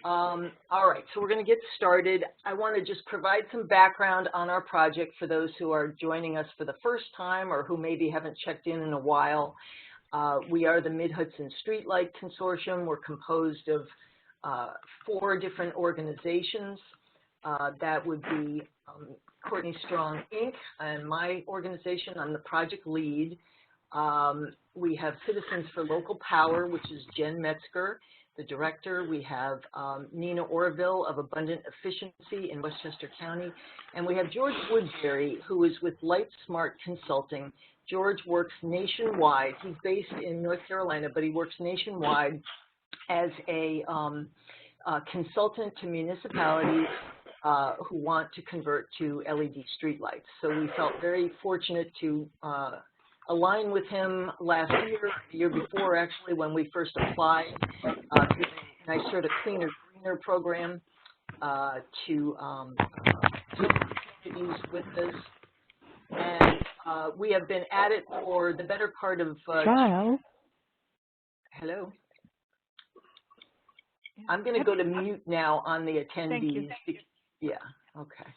All right, so we're going to get started. I want to just provide some background on our project for those who are joining us for the first time or who maybe haven't checked in a while. We are the Mid-Hudson Streetlight Consortium. We're composed of 4 different organizations. That would be Courtney Strong, Inc., and my organization. I'm the project lead. We have Citizens for Local Power, which is Jen Metzger, the director. We have Nina Orville of Abundant Efficiency in Westchester County. And we have George Woodbury, who is with LightSmart Consulting. George works nationwide. He's based in North Carolina, but he works nationwide as a consultant to municipalities who want to convert to LED streetlights. So we felt very fortunate to align with him last year, the year before actually, when we first applied to the NYSERDA Cleaner Greener program to use with this. And we have been at it for the better part of Hello. I'm going to go to mute now on the attendees. Thank you. Yeah, okay.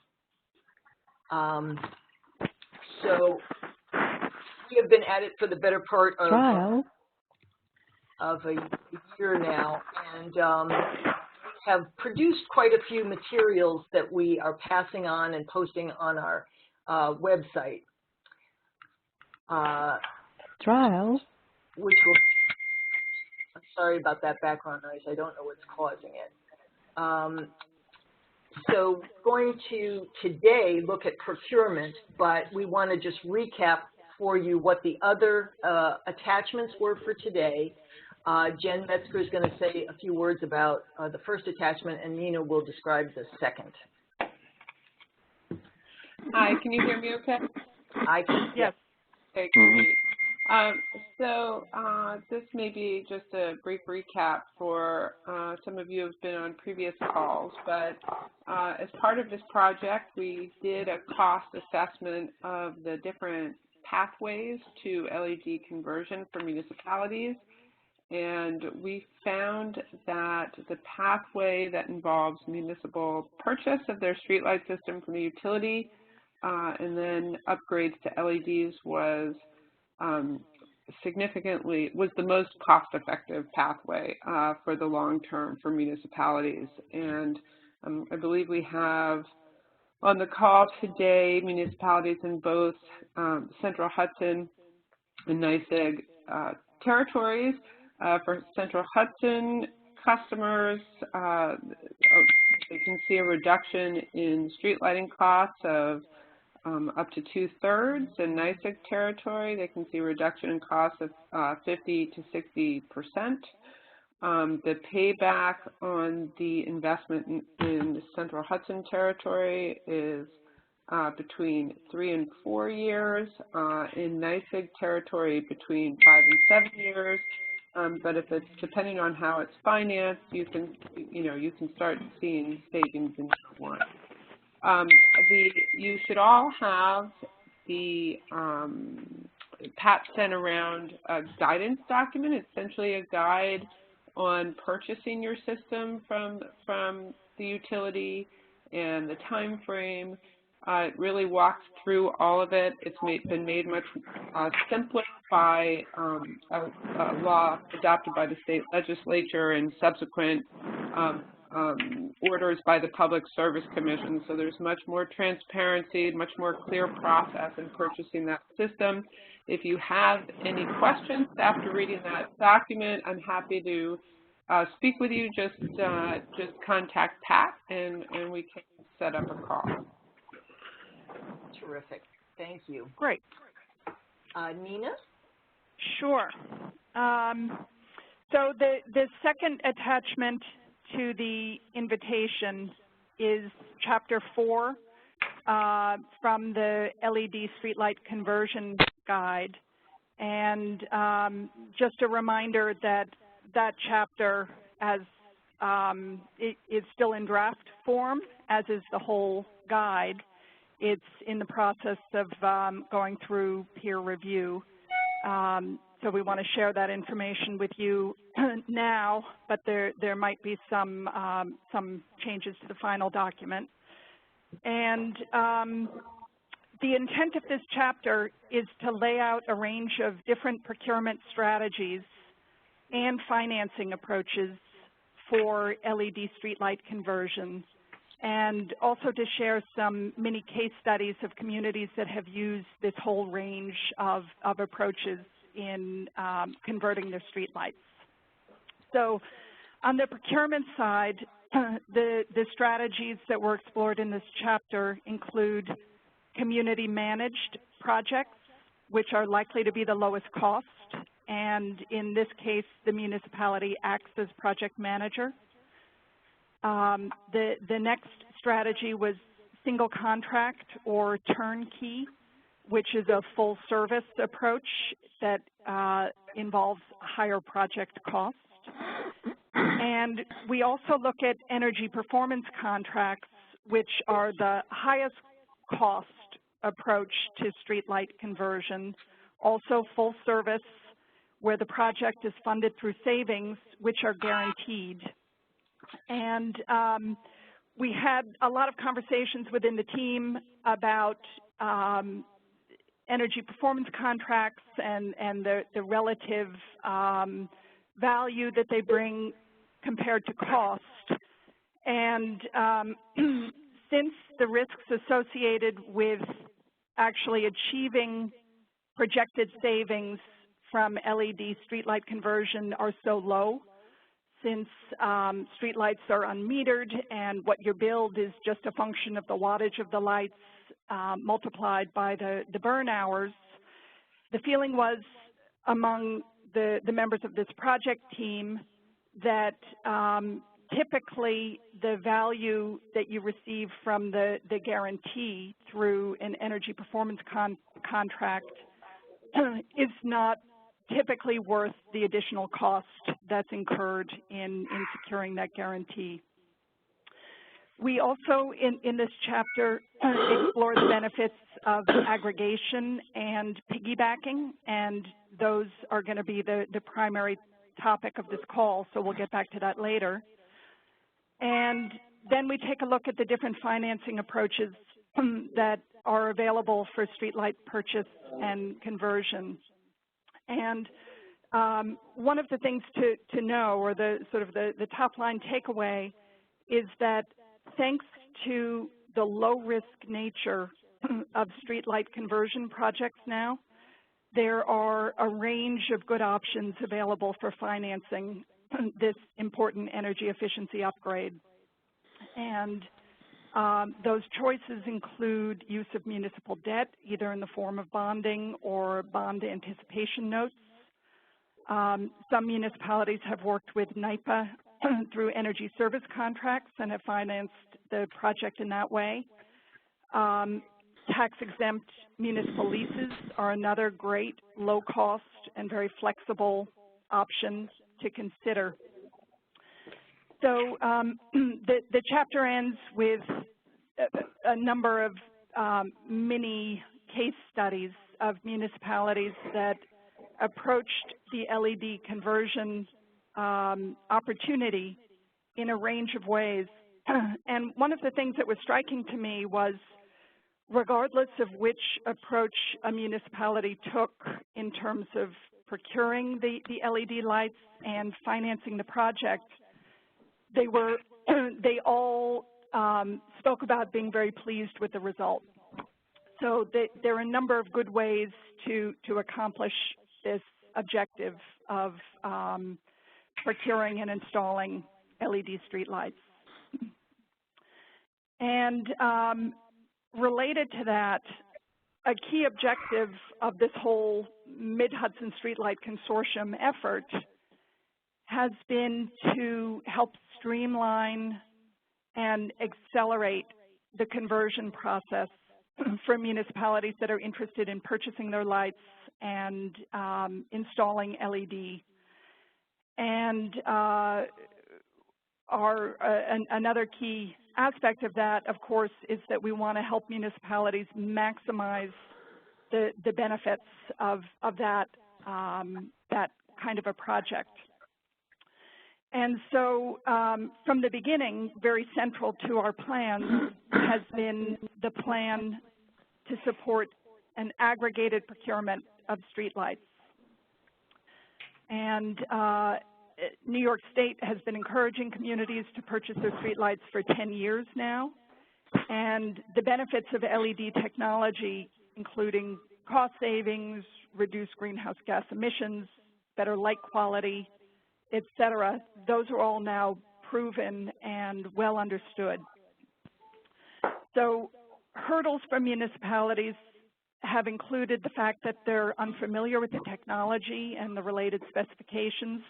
So we have been at it for the better part of a year now, and have produced quite a few materials that we are passing on and posting on our website. Which will, I'm sorry about that background noise. I don't know what's causing it. So we're going to today look at procurement, but we want to just recap for you what the other attachments were for today. Jen Metzger is going to say a few words about the first attachment, and Nina will describe the second. Hi, can you hear me okay? I can. Yes. Okay, great. So this may be just a brief recap for some of you who have been on previous calls, but as part of this project, we did a cost assessment of the different pathways to LED conversion for municipalities, and we found that the pathway that involves municipal purchase of their streetlight system from the utility and then upgrades to LEDs was the most cost-effective pathway for the long term for municipalities. And I believe we have on the call today municipalities in both Central Hudson and NYSEG territories. For Central Hudson customers, they can see a reduction in street lighting costs of up to 2/3. In NYSEG territory, they can see a reduction in costs of 50 to 60%. The payback on the investment in the Central Hudson territory is between 3 and 4 years. In NYSEG territory, between 5 and 7 years. But if it's depending on how it's financed, you can start seeing savings in year 1. You should all have the Pat sent around a guidance document, essentially a guide on purchasing your system from the utility and the time frame. It really walks through all of it. It's been made much simpler by a law adopted by the state legislature and subsequent orders by the Public Service Commission. So there's much more transparency, much more clear process in purchasing that system. If you have any questions after reading that document, I'm happy to speak with you. Just contact Pat, and we can set up a call. Terrific. Thank you. Great. Nina? Sure. So the second attachment to the invitation is Chapter 4 from the LED Streetlight Conversion Guide. And just a reminder that that chapter is still in draft form, as is the whole guide. It's in the process of going through peer review. so we want to share that information with you now, but there might be some changes to the final document. And the intent of this chapter is to lay out a range of different procurement strategies and financing approaches for LED streetlight conversion, and also to share some mini case studies of communities that have used this whole range of approaches in converting their streetlights. So on the procurement side, the strategies that were explored in this chapter include community managed projects, which are likely to be the lowest cost, and in this case, the municipality acts as project manager. The next strategy was single contract or turnkey, which is a full service approach that involves higher project cost. And we also look at energy performance contracts, which are the highest cost approach to streetlight conversion, also full service, where the project is funded through savings, which are guaranteed. And we had a lot of conversations within the team about energy performance contracts and the relative value that they bring compared to cost. And since the risks associated with actually achieving projected savings from LED streetlight conversion are so low, since streetlights are unmetered and what you build is just a function of the wattage of the lights multiplied by the burn hours, the feeling was among the members of this project team that typically the value that you receive from the guarantee through an energy performance contract is not typically worth the additional cost that's incurred in securing that guarantee. We also, in this chapter, explore the benefits of aggregation and piggybacking, and those are going to be the primary topic of this call, so we'll get back to that later. And then we take a look at the different financing approaches that are available for streetlight purchase and conversion. And one of the things to know, or the top line takeaway, is that thanks to the low risk nature of streetlight conversion projects now, there are a range of good options available for financing this important energy efficiency upgrade. And those choices include use of municipal debt, either in the form of bonding or bond anticipation notes. Some municipalities have worked with NYPA through energy service contracts and have financed the project in that way. Tax-exempt municipal leases are another great low-cost and very flexible option to consider. So the chapter ends with a number of mini case studies of municipalities that approached the LED conversion opportunity in a range of ways. And one of the things that was striking to me was, regardless of which approach a municipality took in terms of procuring the LED lights and financing the project, they all spoke about being very pleased with the result. So there are a number of good ways to accomplish this objective of procuring and installing LED streetlights. And related to that, a key objective of this whole Mid-Hudson Streetlight Consortium effort has been to help streamline and accelerate the conversion process for municipalities that are interested in purchasing their lights and installing LED. And another key aspect of that, of course, is that we want to help municipalities maximize the benefits of that that kind of a project. And so from the beginning, very central to our plans has been the plan to support an aggregated procurement of streetlights. And New York State has been encouraging communities to purchase their streetlights for 10 years now. And the benefits of LED technology, including cost savings, reduced greenhouse gas emissions, better light quality, et cetera, those are all now proven and well understood. So hurdles for municipalities have included the fact that they're unfamiliar with the technology and the related specifications,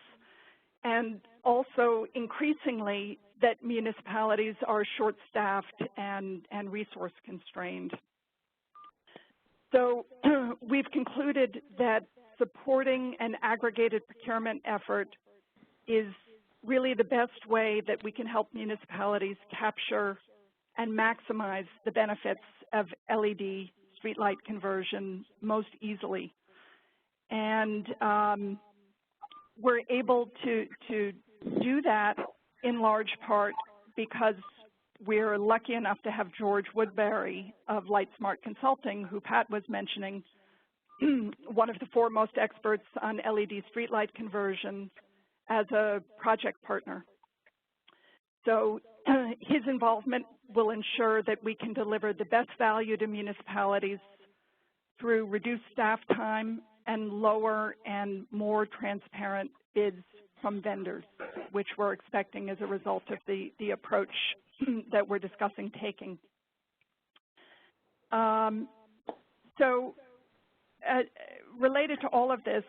and also increasingly that municipalities are short-staffed and resource constrained. So we've concluded that supporting an aggregated procurement effort is really the best way that we can help municipalities capture and maximize the benefits of LED streetlight conversion most easily. And we're able to do that in large part because we're lucky enough to have George Woodbury of LightSmart Consulting, who Pat was mentioning, one of the foremost experts on LED streetlight conversion, as a project partner. So his involvement will ensure that we can deliver the best value to municipalities through reduced staff time and lower and more transparent bids from vendors, which we're expecting as a result of the approach that we're discussing taking. Related to all of this,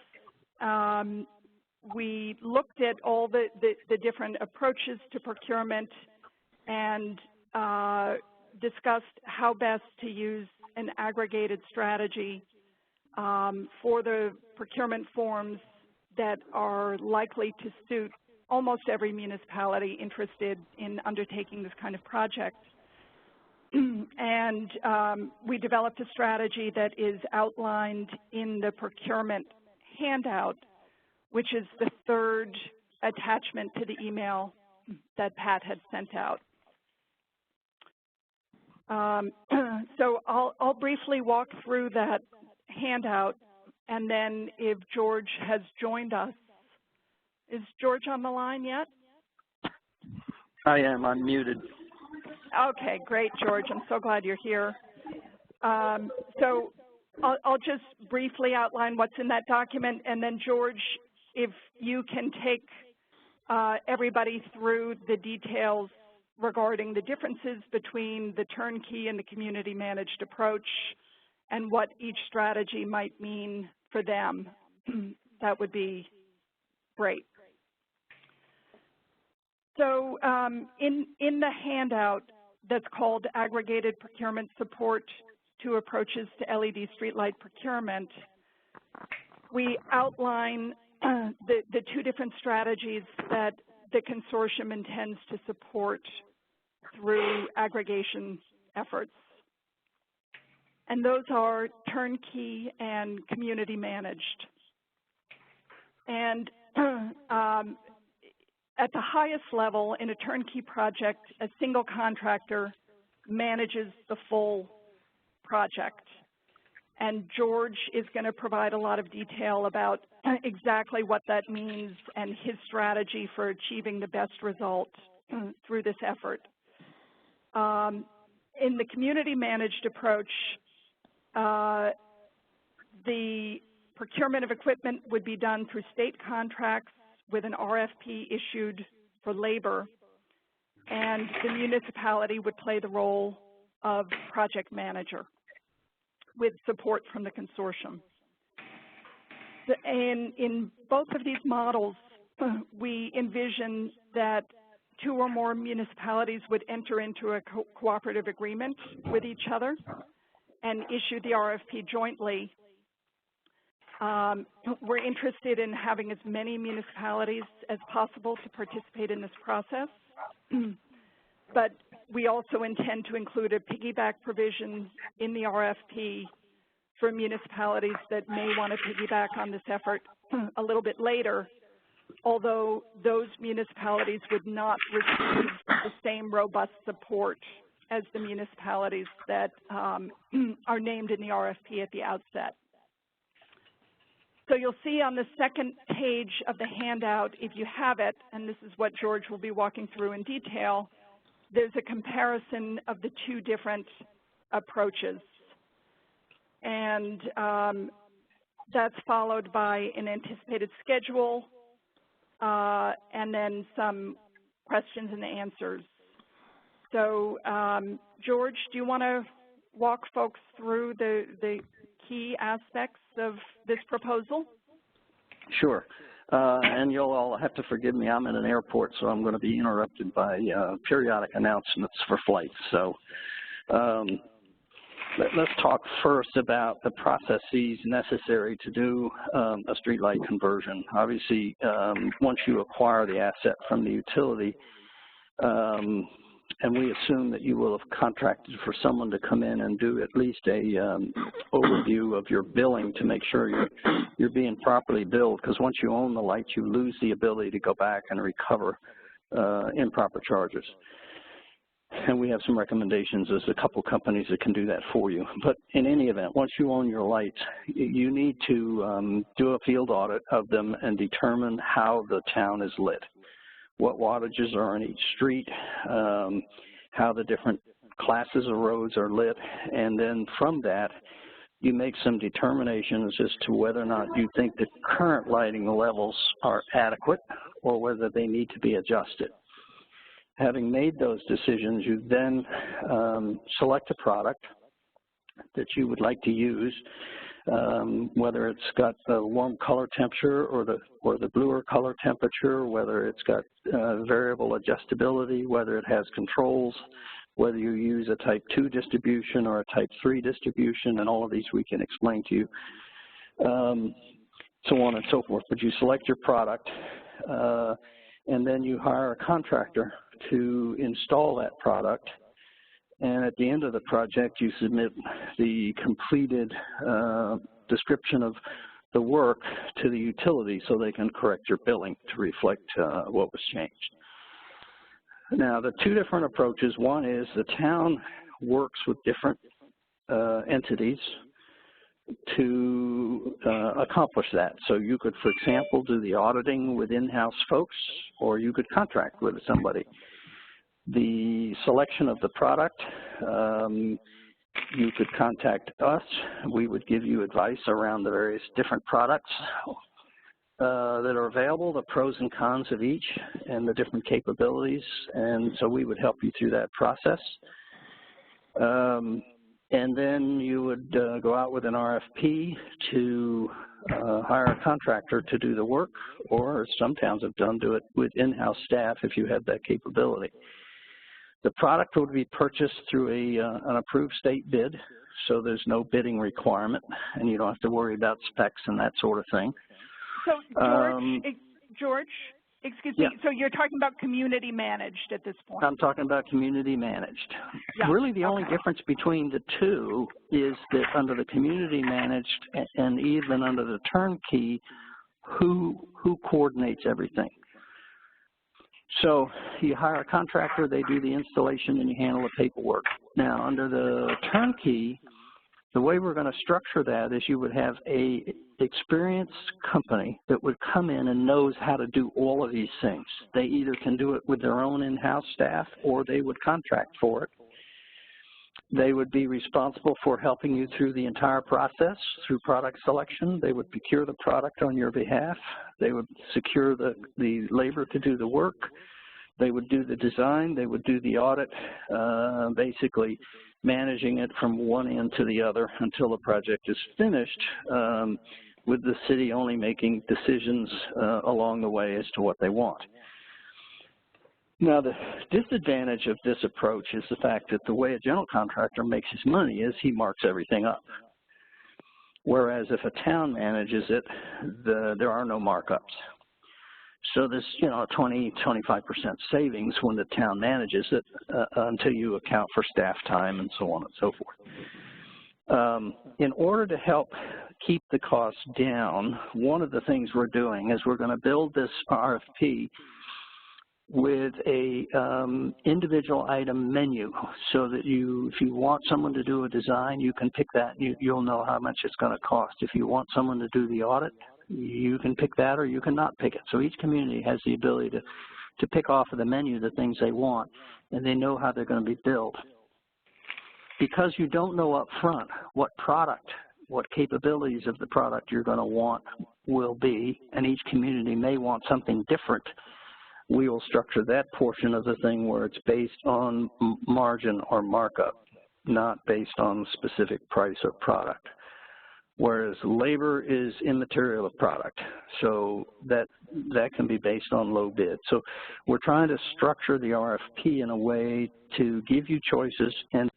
we looked at all the different approaches to procurement and discussed how best to use an aggregated strategy for the procurement forms that are likely to suit almost every municipality interested in undertaking this kind of project. And we developed a strategy that is outlined in the procurement handout, which is the third attachment to the email that Pat had sent out. So I'll briefly walk through that handout, and then if George has joined us. Is George on the line yet? I am unmuted. Okay, great, George. I'm so glad you're here. So I'll just briefly outline what's in that document, and then George, if you can take everybody through the details regarding the differences between the turnkey and the community managed approach and what each strategy might mean for them, that would be great. So in the handout that's called Aggregated Procurement Support to Approaches to LED Streetlight Procurement, we outline the two different strategies that the consortium intends to support through aggregation efforts. And those are turnkey and community managed. And at the highest level in a turnkey project, a single contractor manages the full project. And George is going to provide a lot of detail about exactly what that means and his strategy for achieving the best result through this effort. In the community managed approach, the procurement of equipment would be done through state contracts with an RFP issued for labor, and the municipality would play the role of project manager with support from the consortium. In both of these models, we envision that two or more municipalities would enter into a cooperative agreement with each other and issue the RFP jointly. We're interested in having as many municipalities as possible to participate in this process, but we also intend to include a piggyback provision in the RFP for municipalities that may want to piggyback on this effort a little bit later, although those municipalities would not receive the same robust support as the municipalities that are named in the RFP at the outset. So you'll see on the second page of the handout, if you have it, and this is what George will be walking through in detail, there's a comparison of the two different approaches. And that's followed by an anticipated schedule, and then some questions and answers. So, George, do you want to walk folks through the key aspects of this proposal? Sure. And you'll all have to forgive me. I'm at an airport, so I'm going to be interrupted by periodic announcements for flights. So let's talk first about the processes necessary to do a streetlight conversion. Obviously, once you acquire the asset from the utility, and we assume that you will have contracted for someone to come in and do at least a overview of your billing to make sure you're being properly billed, because once you own the lights, you lose the ability to go back and recover improper charges. And we have some recommendations. There's a couple companies that can do that for you. But in any event, once you own your lights, you need to do a field audit of them and determine how the town is lit, what wattages are on each street, how the different classes of roads are lit, and then from that, you make some determinations as to whether or not you think the current lighting levels are adequate or whether they need to be adjusted. Having made those decisions, you then select a product that you would like to use, whether it's got the warm color temperature or the bluer color temperature, whether it's got variable adjustability, whether it has controls, whether you use a type 2 distribution or a type 3 distribution, and all of these we can explain to you, so on and so forth. But you select your product, and then you hire a contractor to install that product. And at the end of the project, you submit the completed description of the work to the utility so they can correct your billing to reflect what was changed. Now, the two different approaches, one is the town works with different entities to accomplish that. So you could, for example, do the auditing with in-house folks, or you could contract with somebody. The selection of the product, you could contact us. We would give you advice around the various different products that are available, the pros and cons of each, and the different capabilities. And so we would help you through that process. And then you would go out with an RFP to hire a contractor to do the work, or some towns have done, do it with in-house staff if you have that capability. The product would be purchased through an approved state bid, so there's no bidding requirement, and you don't have to worry about specs and that sort of thing. So, George, excuse me, so you're talking about community managed at this point? I'm talking about community managed. Yeah. Really the only difference between the two is that under the community managed and even under the turnkey, who coordinates everything. So you hire a contractor, they do the installation, and you handle the paperwork. Now, under the turnkey, the way we're going to structure that is you would have a experienced company that would come in and knows how to do all of these things. They either can do it with their own in-house staff or they would contract for it. They would be responsible for helping you through the entire process, through product selection. They would procure the product on your behalf. They would secure the labor to do the work. They would do the design. They would do the audit, basically managing it from one end to the other until the project is finished, with the city only making decisions along the way as to what they want. Now, the disadvantage of this approach is the fact that the way a general contractor makes his money is he marks everything up. Whereas if a town manages it, there are no markups. So there's, a 20–25% savings when the town manages it until you account for staff time and so on and so forth. In order to help keep the costs down, one of the things we're doing is we're going to build this RFP with a individual item menu, so that if you want someone to do a design, you can pick that. You'll know how much it's going to cost. If you want someone to do the audit, you can pick that, or you can not pick it. So each community has the ability to pick off of the menu the things they want, and they know how they're going to be billed. Because you don't know up front what product, what capabilities of the product you're going to want will be, and each community may want something different, we will structure that portion of the thing where it's based on margin or markup, not based on specific price or product. Whereas labor is immaterial of product, so that can be based on low bid. So we're trying to structure the RFP in a way to give you choices and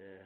Yeah.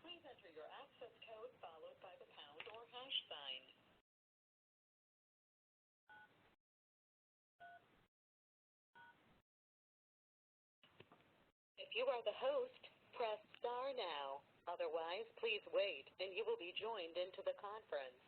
Please enter your access code followed by the pound or hash sign. you are the host, press star now. Otherwise, please wait, and you will be joined into the conference.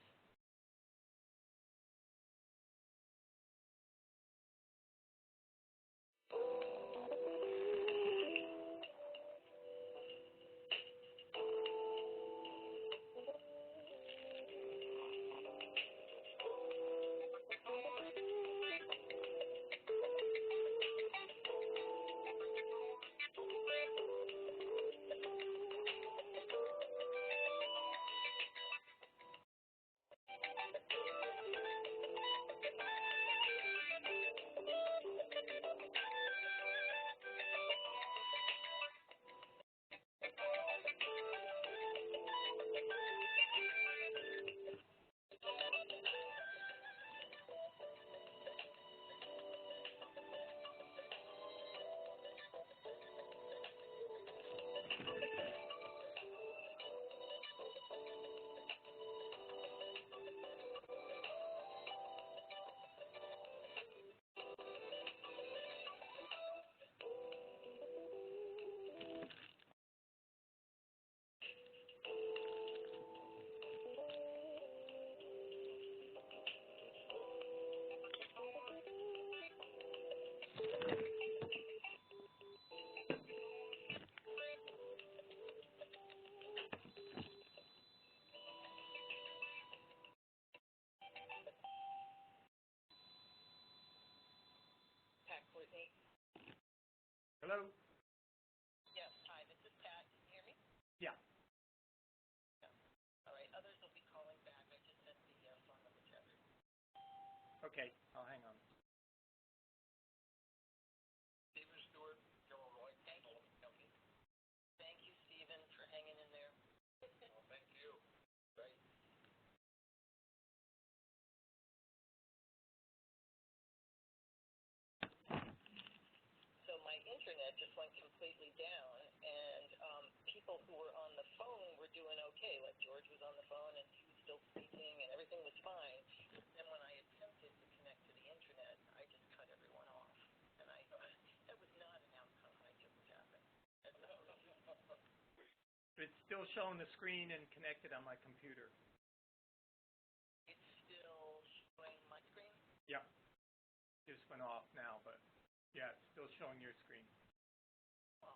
Hello? Yes, hi, this is Pat. Can you hear me? Yeah. All right, others will be calling back. I just sent the phone number to everyone. Okay, I'll hang on. Stephen Stewart, Joel Roy. Thank you. Thank you, Stephen, for hanging in there. Well, thank you. Great. So my internet just went completely down, and people who were on the phone were doing okay. Like George was on the phone, and he was still speaking, and everything was fine. Then when I attempted to connect to the internet, I just cut everyone off, and that was not an outcome I took would happen. It's still showing the screen and connected on my computer. It's still showing my screen? Yep. Just went off now, but yeah, it's still showing your screen. Oh,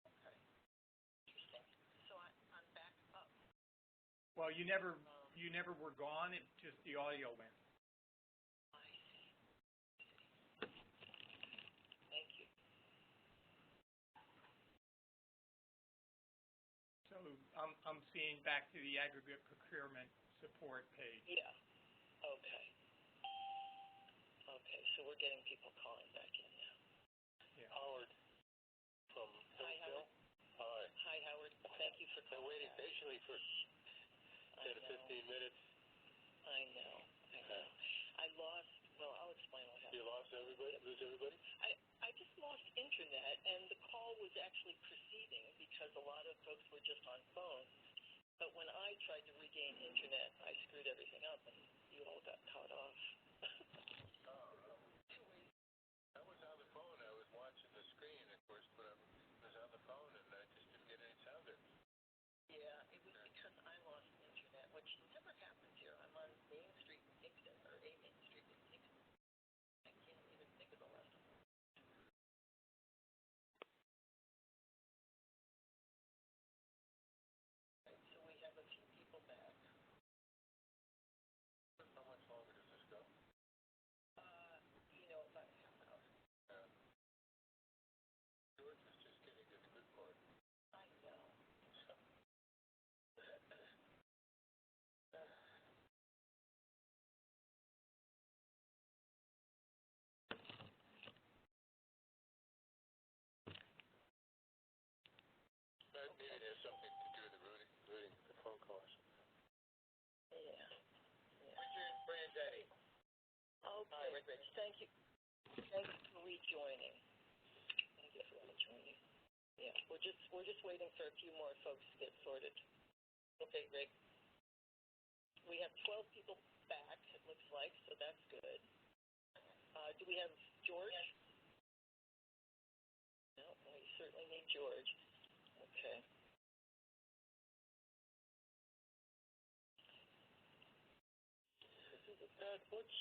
okay. Interesting. So I'm back up. Well, you never were gone. It just the audio went. I see. Thank you. So I'm seeing back to the aggregate procurement support page. Yeah. Okay. Okay, so we're getting people calling back in now. Yeah. Howard from Hi, Howard. Hi. Hi, Howard. Thank you for Been calling waiting back. patiently for 10 to 15 minutes. I know. Well, I'll explain what happened. You lost everybody? Lose everybody? I just lost internet, and the call was actually proceeding because a lot of folks were just on phones. But when I tried to regain internet, I screwed everything up, and you all got cut off. I was on the phone. I was watching the screen, of course, but I was on the phone, and I just didn't get any sound in. Yeah, it was because I lost internet, which never happens here. I'm on Main Street in Hickson, or a Main Street in Hickson. I can't even think of the last one. Right, so we have a few people back. How much longer does this go? About a half hour. George was just getting to the good part. I know. Maybe it has something to do with the routing the phone calls. Yeah. Richard Brandetti. Okay, Rich, thank you. Thank you for rejoining. Thank you for rejoining. Yeah, we're just waiting for a few more folks to get sorted. Okay, Greg. We have 12 people back, it looks like, so that's good. Do we have George? No, we certainly need George. Okay. Pat, what's,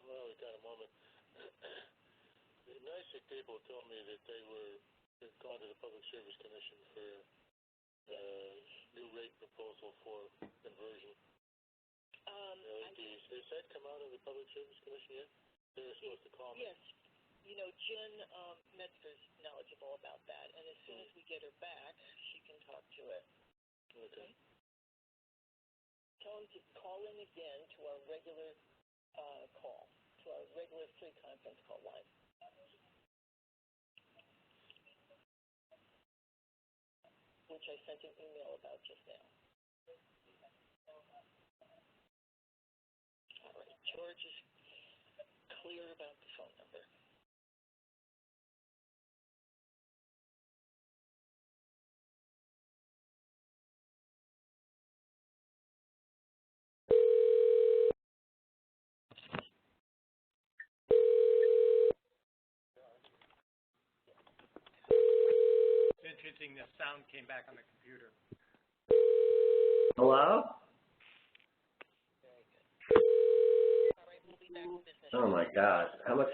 well, we got a moment. The NYSEG people told me that they've gone to the Public Service Commission for new rate proposal for conversion. LEDs. Has that come out of the Public Service Commission yet? They were supposed to call me. Yes. You know, Jen Metzger's knowledgeable about that, and as soon as we get her back, she can talk to it. Okay. Tell them to call in again to our regular call, to our regular free conference call line. Which I sent an email about just now. All right, George is clear about the phone number. It's interesting, the sound came back on the computer. Hello? All right, we'll be back to business. Oh my God. How much?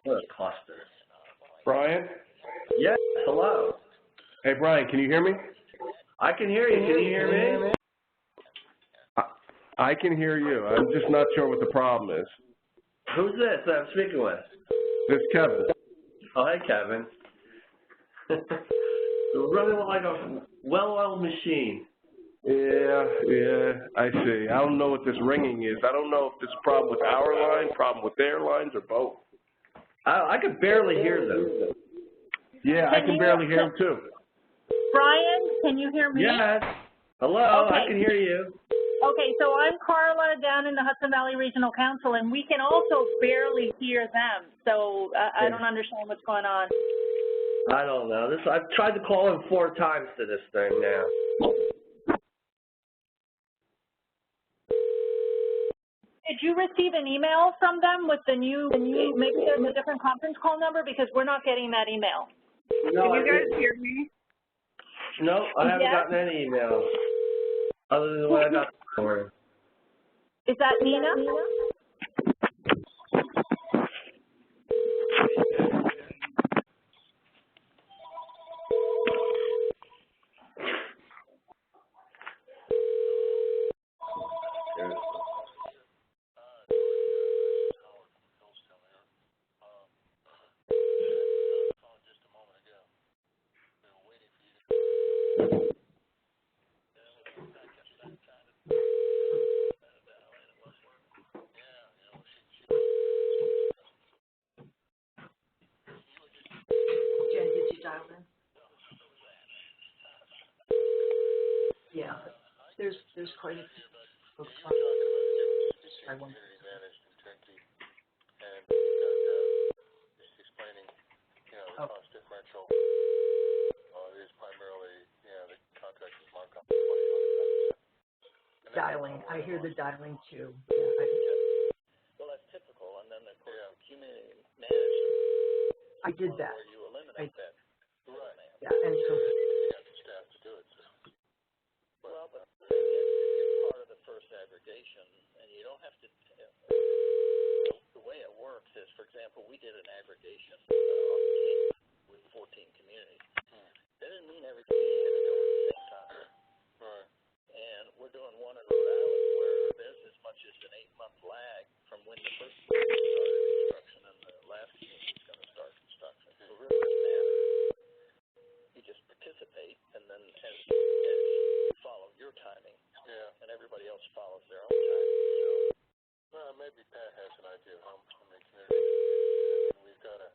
What a cluster. Brian? Yes, hello. Hey, Brian, can you hear me? I can hear you. Can you hear me? I can hear you. I'm just not sure what the problem is. Who's this that I'm speaking with? This is Kevin. Oh, hey, Kevin. We're running like a well-oiled machine. Yeah, I see. I don't know what this ringing is. I don't know if there's a problem with our line, problem with their lines, or both. I could barely hear them. Yeah, I can barely hear them too. Brian, can you hear me? Yes. Hello, Okay. I can hear you. Okay, so I'm Carla down in the Hudson Valley Regional Council, and we can also barely hear them. So I don't understand what's going on. I don't know. I've tried to call in 4 times to this thing now. Did you receive an email from them with the new, maybe there's a different conference call number because we're not getting that email. No, Can you guys hear me? No, I haven't gotten any emails other than what I got this morning. Is that Nina? Jen, did you dial in? Yeah, there's quite a few folks on. I wonder. Community managed in turnkey, and just explaining, the cost differential is primarily, the contractor's markup. Dialing. I hear the dialing too. Well, that's typical, and then of course the community management. I did that. Where you eliminate that. Right. Yeah, and so You got the staff to do it. So. Well, but the thing is, it's part of the first aggregation, and you don't have to. The way it works is, for example, we did an aggregation on the team with 14 communities. That didn't mean every community had to do it at the same time. Right. And we're doing one in Rhode Island where there's as much as an 8-month lag from when the first community started construction and the last community is going to start construction. So it really doesn't matter. You just participate, and then as you follow your timing, and everybody else follows their own timing. So, Well, maybe Pat has an idea of how many communities. We've got a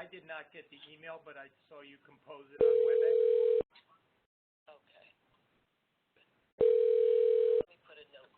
did not get the email, but I saw you compose it on WebEx. Okay. Let me put a note.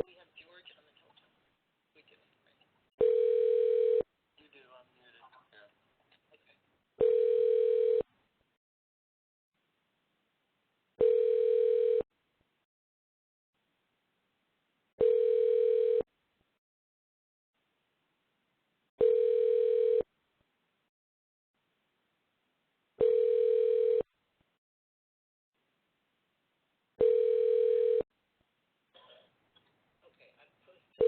We have George on the telephone. We do. Right? You do. I'm muted. Yeah. Okay. Okay. I'm posting.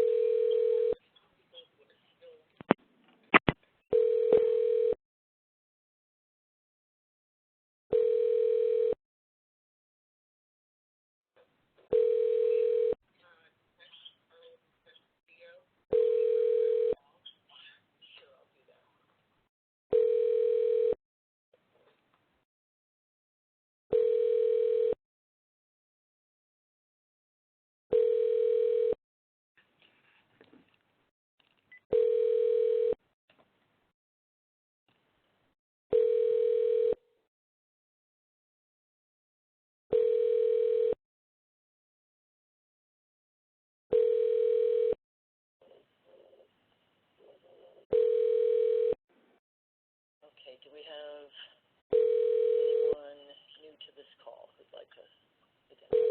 Okay, do we have anyone new to this call who'd like to identify?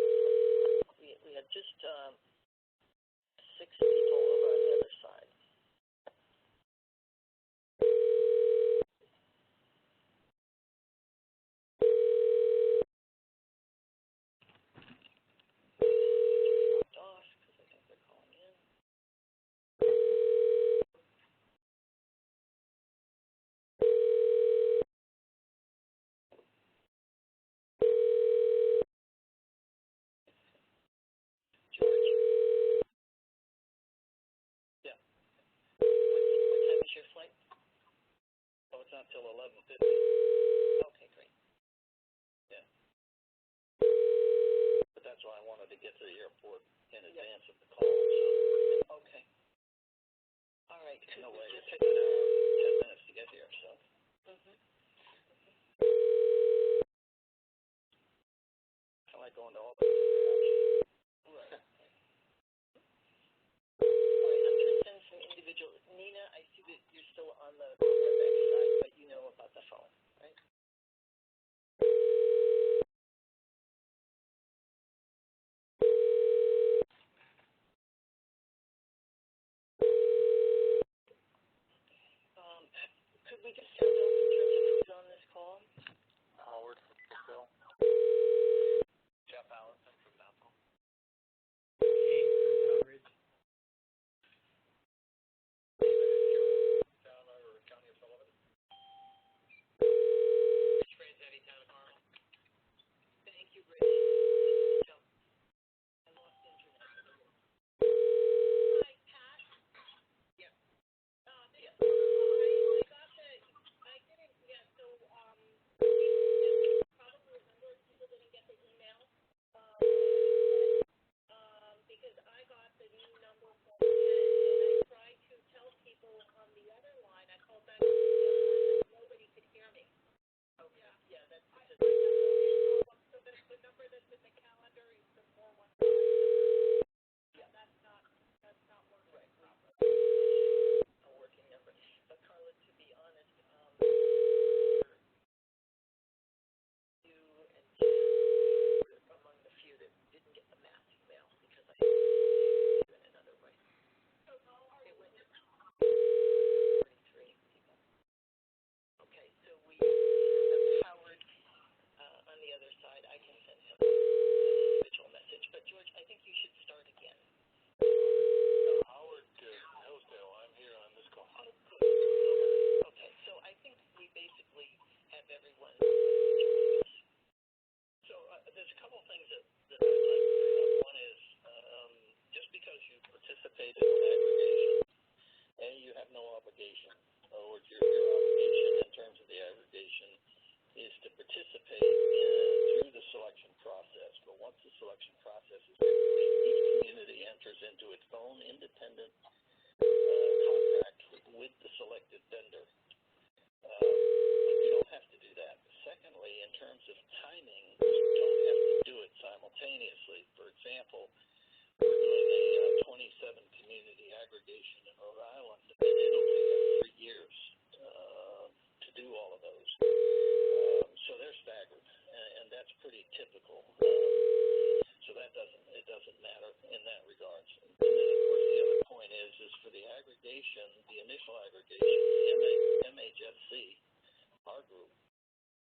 We have just 6 people over on the other side. Off because I think they're calling in. George? Yeah. What time is your flight? Oh, it's not till 11:50. Okay, great. Yeah. But that's why I wanted to get to the airport in advance of the call. So. Okay. All right. No way. It takes an hour and 10 minutes to get here, so. Mm-hmm. I like going to all the right. All right, I'm going to send some individual. Nina, I see that you're still on the WebEx side, but you know about the phone, right? Could we just count those in terms of who's on this call? Howard from Phil. Jeff Allison from obligation, or your obligation in terms of the aggregation is to participate through the selection process. But once the selection process is complete, each community enters into its own independent contract with the selected vendor. But you don't have to do that. Secondly, in terms of timing, you don't have to do it simultaneously. For example, we're doing a 27 community aggregation in Rhode Island, and it'll take us 3 years to do all of those. So they're staggered, and that's pretty typical. So it doesn't matter in that regard. And then, of course, the other point is for the aggregation, the initial aggregation, the MHSC, our group,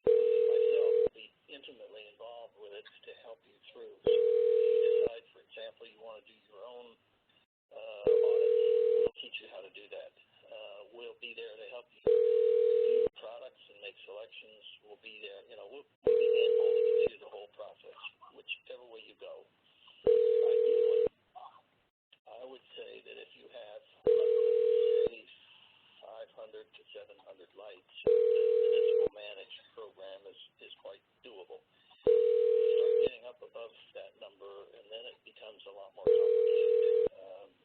including myself, will be intimately involved with it to help you through. So if you decide, for example, you want to do your own audit, we'll teach you how to do that. We'll be there to help you review products and make selections. We'll be there, we'll be hand-holding you through the whole process, whichever way you go. Ideally, I would say that if you have, say, 500 to 700 lights, the municipal managed program is quite doable. You start getting up above that number, and then it becomes a lot more complicated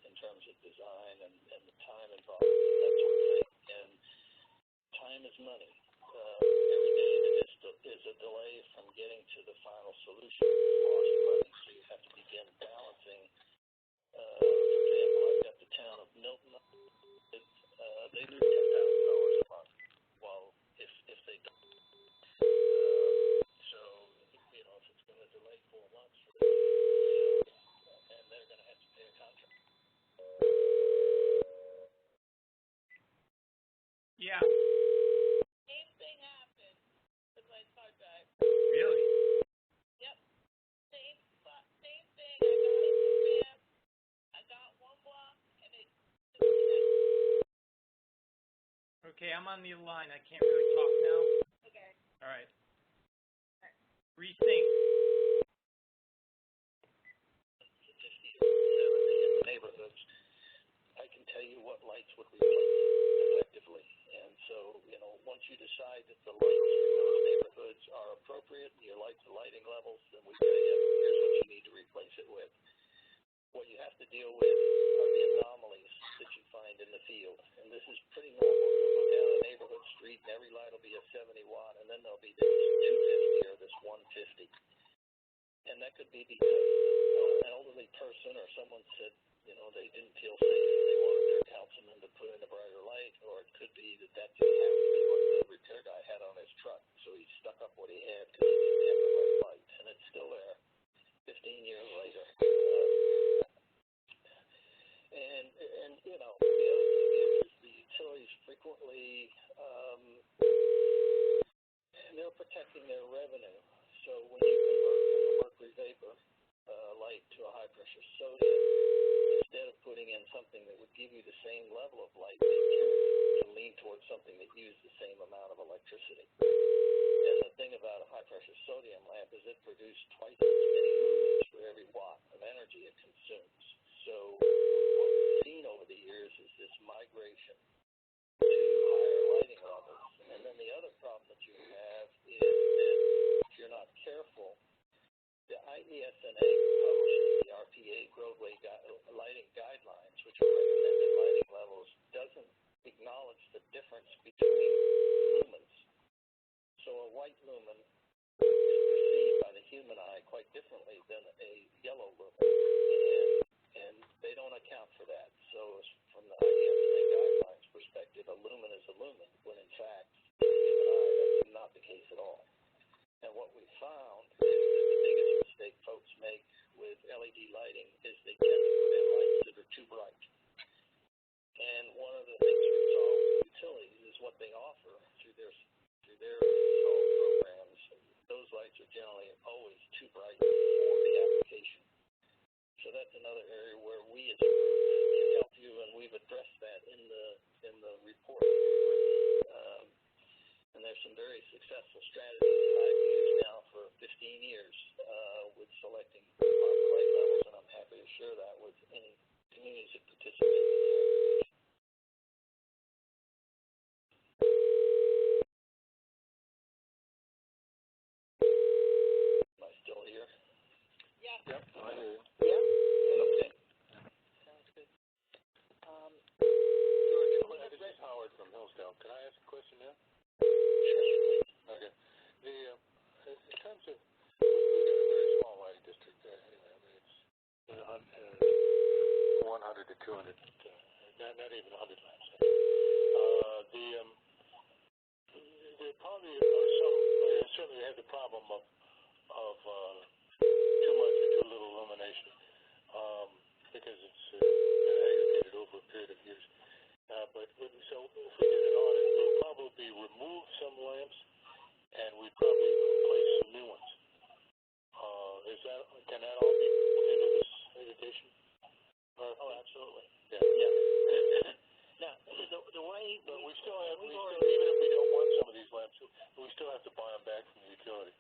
in terms of design and the time involved, and that sort of thing. And time is money. Every day that is a delay from getting to the final solution is lost money. So you have to begin balancing. For example, I've got the town of Milton. They lose $10,000 a month. Well, if they don't. So if it's going to delay 4 months for them, and they're going to have to pay a contract. Yeah. Same thing happened with my contract. Really? Yep. Same thing. I got it from them. I got one block, and it disconnected. Okay, I'm on the line. I can't really talk now. Okay. All right. Resync. 50 or 70 in the neighborhoods, I can tell you what lights would replace it effectively. And so, once you decide that the lights in those neighborhoods are appropriate, you like the lighting levels, then we tell you, here's what you need to replace it with. What you have to deal with are the anomalies that you find in the field. And this is pretty normal. You'll go down a neighborhood street and every light will be a 70 watt, and then there'll be this 250 or this 150. And that could be because an elderly person or someone said, they didn't feel safe and they wanted their councilman to put in a brighter light, or it could be that didn't have to be what the repair guy had on his truck, so he stuck up what he had because he didn't have the right light, and it's still there 15 years later. And the other thing is the utilities frequently, they're protecting their revenue. So when you convert from the mercury vapor light to a high-pressure sodium, instead of putting in something that would give you the same level of light, they tend to lean towards something that used the same amount of electricity. And the thing about a high-pressure sodium lamp is it produces twice as many lumens for every watt of energy it consumes. So what we've seen over the years is this migration to higher lighting levels. And then the other problem that you have is that if you're not careful, the IESNA publishes the RPA roadway lighting guidelines, which are recommended lighting levels, doesn't acknowledge the difference between lumens. So a white lumen is perceived by the human eye quite differently than a yellow lumen, and they don't account for that. So from the IESNA guidelines perspective, a lumen is a lumen, when in fact, to the human eye, that's not the case at all. And what we found is that the biggest mistake folks make with LED lighting is they tend to put in lights that are too bright. And one of the things we saw with utilities is what they offer through their install programs. Those lights are generally always too bright for the application. So that's another area where we as a group can help you, and we've addressed that in the report. And there's some very successful strategies that I've used now for 15 years with selecting proper light levels, and I'm happy to share that with any communities that participate in the 100 to 200, not even 100 lamps. There probably are some, certainly have the problem of too much or too little illumination, because it's been aggregated over a period of years. So if we did an audit, we'll probably remove some lamps, and we'd probably replace some new ones. Can that all be put into this aggregation? Oh, absolutely. Yeah. Now, the way we still have, even if we don't want some of these lamps, we still have to buy them back from the utility.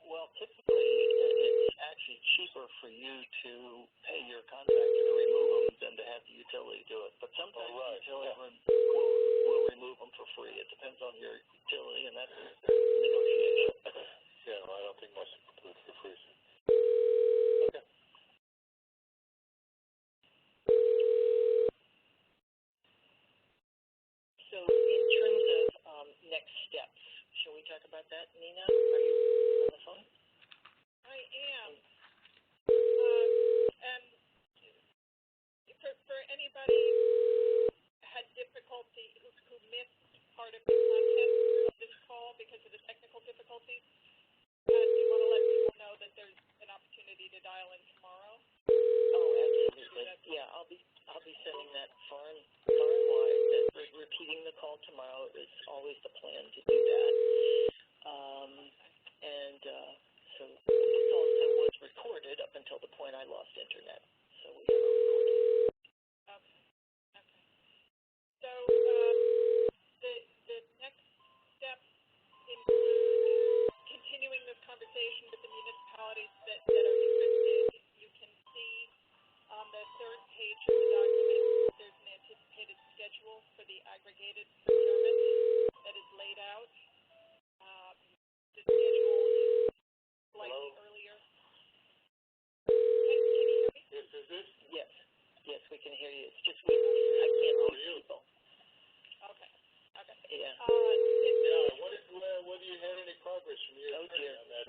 Well, typically, it's actually cheaper for you to pay your contractor to remove them than to have the utility do it. But sometimes the utility will remove them for free. It depends on your utility, and that's negotiation. Yeah, well, I don't think most people do it for free. Okay. So in terms of next steps, shall we talk about that, Nina? Are you on the phone? I am. And for anybody who had difficulty, who missed part of the content of this call because of the technical difficulties, do you want to let people know that there's an opportunity to dial in tomorrow? Oh, absolutely. Yeah, I'll be sending that far and wide. That repeating the call tomorrow is always the plan to do that. So this also was recorded up until the point I lost internet. So we have a recording. Okay. So the next steps include continuing this conversation with the municipalities that are interested. You can see on the third page of the document, there's an anticipated schedule for the aggregated procurement that is laid out. The schedule is slightly earlier. Can you hear me? Yes, is this? Yes, we can hear you. It's just I can't see people. Okay. Yeah. Whether you had any progress from your attorney on that?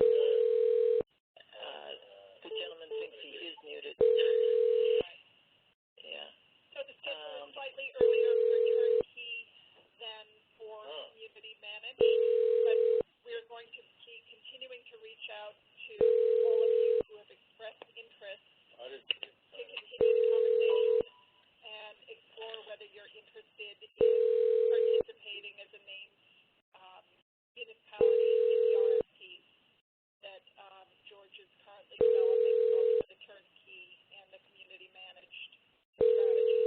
The gentleman thinks he is muted. Right. Yeah. So the schedule is slightly earlier for turnkey than for community managed, but we're going to be continuing to reach out to all of you who have expressed interest to continue the conversation and explore whether you're interested in participating as a named municipality in the RFPs that George is currently developing, both for the turnkey and the community managed strategy.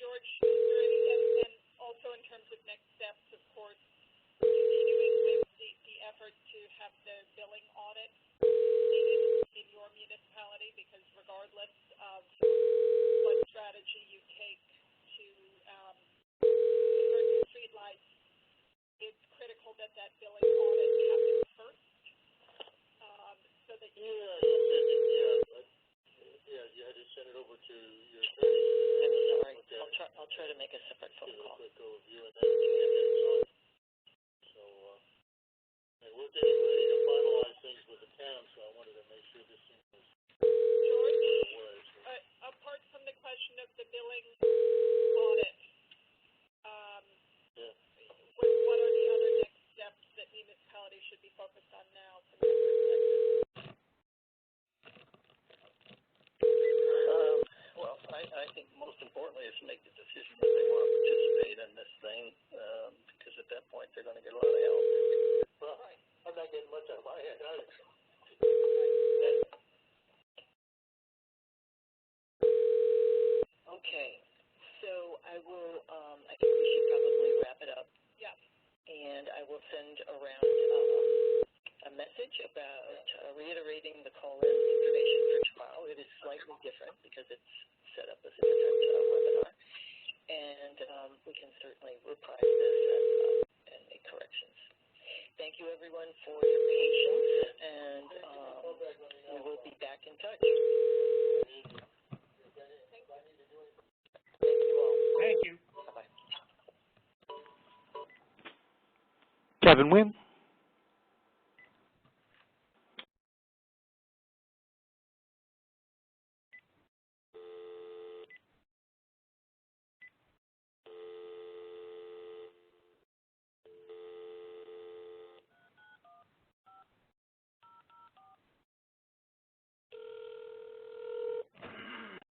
George, is there any, and also in terms of next steps, of course, continuing with the effort to have the billing audit completed in your municipality, because regardless of what strategy you take to convert your street lights, it's critical that billing audit happens first, so that you you had to send it over to your attorney. I'm sorry. I'll try to make a separate phone call. Quick overview, and then it's on. So we're getting ready to finalize things with the town, so I wanted to make sure this thing was. George, apart from the question of the billing audit, what are the other next steps that municipalities should be focused on now from your perspective? Well, I think most importantly is to make the decision that they want to participate in this thing, because at that point they're going to get a lot of help. Well, I'm not getting much out of my head. Okay, so I will. I think we should probably wrap it up. Yeah. And I will send around a message about reiterating the call-in information for tomorrow. It is slightly different because it's set up as a different webinar, and we can certainly reprise this and make corrections. Thank you, everyone, for your patience, and we will be back in touch. Thank you all. Thank you. Bye-bye. Kevin Wynn.